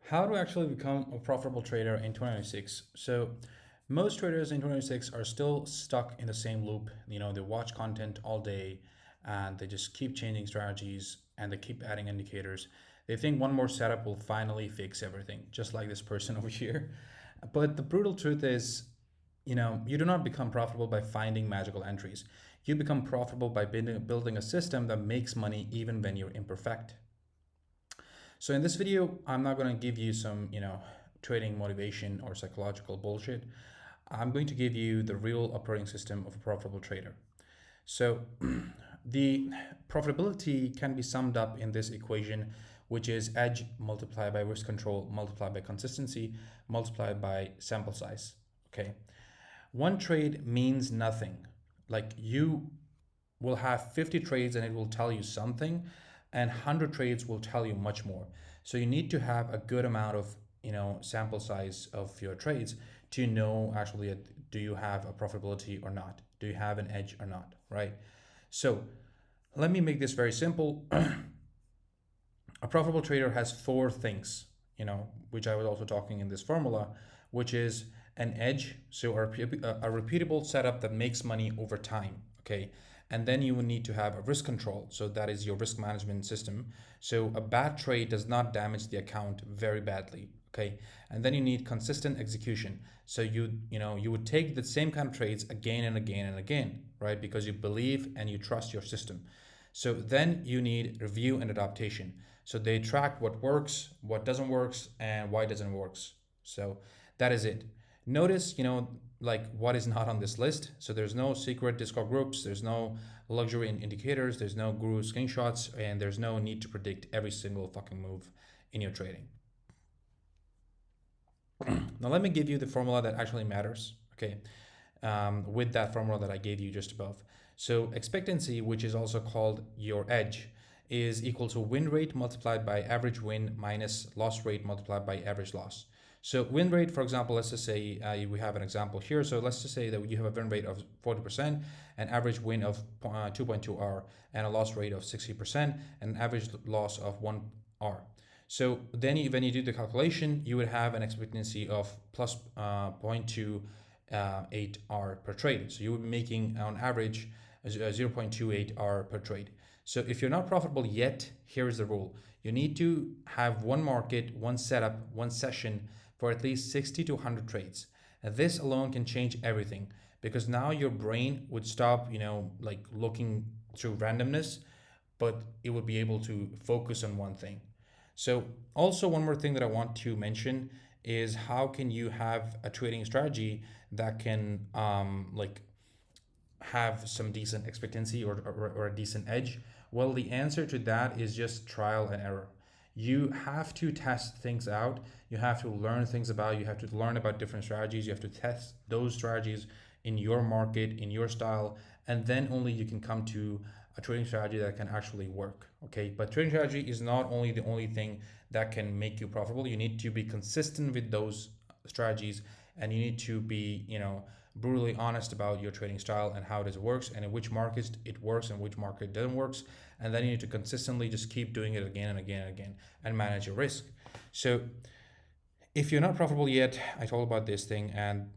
How to actually become a profitable trader in 2026. So most traders in 2026 are still stuck in the same loop. They watch content all day and they just keep changing strategies and they keep adding indicators. They think one more setup will finally fix everything, just like this person over here. But the brutal truth is, you do not become profitable by finding magical entries. You become profitable by building a system that makes money even when you're imperfect. So in this video, I'm not going to give you some, trading motivation or psychological bullshit. I'm going to give you the real operating system of a profitable trader. So the profitability can be summed up in this equation, which is edge multiplied by risk control multiplied by consistency multiplied by sample size. Okay. One trade means nothing. Like you will have 50 trades and it will tell you something, and 100 trades will tell you much more. So you need to have a good amount of sample size of your trades to know actually do you have a profitability or not, do you have an edge or not, right? So let me make this very simple. A profitable trader has four things, which I was also talking in this formula, which is an edge, so a repeatable setup that makes money over time, okay? And then you will need to have a risk control, so that is your risk management system. So a bad trade does not damage the account very badly, okay? And then you need consistent execution. So you would take the same kind of trades again and again and again, right? Because you believe and you trust your system. So then you need review and adaptation. So they track what works, what doesn't works, and why it doesn't works. So that is it. Notice, like what is not on this list. So there's no secret Discord groups, there's no luxury in indicators, there's no guru screenshots, and there's no need to predict every single fucking move in your trading. Now let me give you the formula that actually matters. Okay, with that formula that I gave you just above. So expectancy, which is also called your edge, is equal to win rate multiplied by average win minus loss rate multiplied by average loss. So win rate, for example, let's just say we have an example here. So let's just say that you have a win rate of 40%, an average win of 2.2 R, and a loss rate of 60%, and an average loss of 1 R. So then when you do the calculation, you would have an expectancy of plus 0.28 R per trade. So you would be making on average 0.28 R per trade. So if you're not profitable yet, here is the rule. You need to have one market, one setup, one session for at least 60 to 100 trades. And this alone can change everything, because now your brain would stop, like looking through randomness, but it would be able to focus on one thing. So also one more thing that I want to mention is how can you have a trading strategy that can like have some decent expectancy or a decent edge? Well, the answer to that is just trial and error. You have to test things out. You have to learn things about, you have to learn about different strategies. You have to test those strategies in your market, in your style, and then only you can come to a trading strategy that can actually work. Okay, but trading strategy is not only the only thing that can make you profitable. You need to be consistent with those strategies, and you need to be, brutally honest about your trading style and how it works, and in which markets it works and which market doesn't works. And then you need to consistently just keep doing it again and again and again and manage your risk. So if you're not profitable yet, I told about this thing. And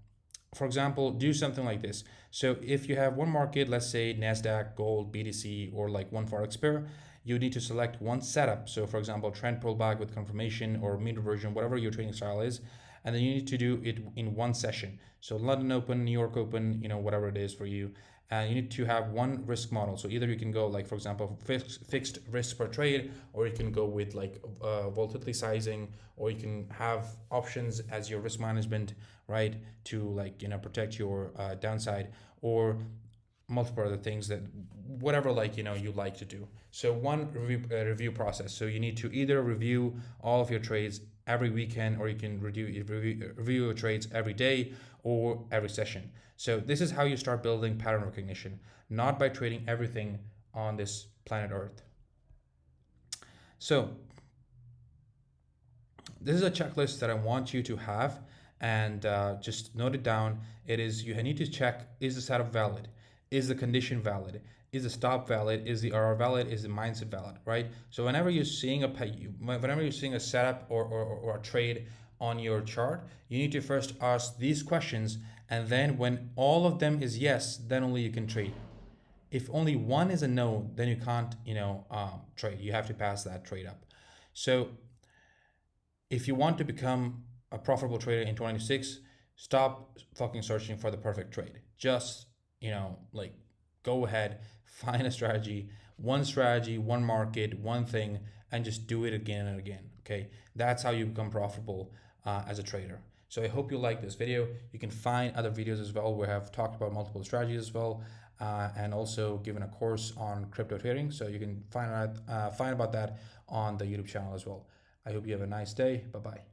for example, do something like this. So if you have one market, let's say NASDAQ, gold, BTC, or like one Forex pair, you need to select one setup. So for example, trend pullback with confirmation or mean reversion, whatever your trading style is. And then you need to do it in one session. So London Open, New York Open, whatever it is for you. And you need to have one risk model. So either you can go like, for example, fixed risk per trade, or you can go with like volatility sizing, or you can have options as your risk management, right? To like, protect your downside, or multiple other things that whatever like you like to do. So one review process. So you need to either review all of your trades every weekend, or you can review your trades every day or every session. So this is how you start building pattern recognition, not by trading everything on this planet Earth. So this is a checklist that I want you to have, and just note it down. It is, you need to check, is the setup valid? is the condition valid? Is the stop valid? Is the RR valid? Is the mindset valid? Right? So whenever you're seeing a setup or a trade on your chart, you need to first ask these questions, and then when all of them is yes, then only you can trade. If only one is a no, then you can't, trade. You have to pass that trade up. So if you want to become a profitable trader in 2026, stop fucking searching for the perfect trade. Just, like, go ahead, find a strategy, one market, one thing, and just do it again and again. Okay, that's how you become profitable as a trader. So I hope you like this video. You can find other videos as well where I've talked about multiple strategies as well, and also given a course on crypto trading. So you can find about that on the YouTube channel as well. I hope you have a nice day. Bye bye.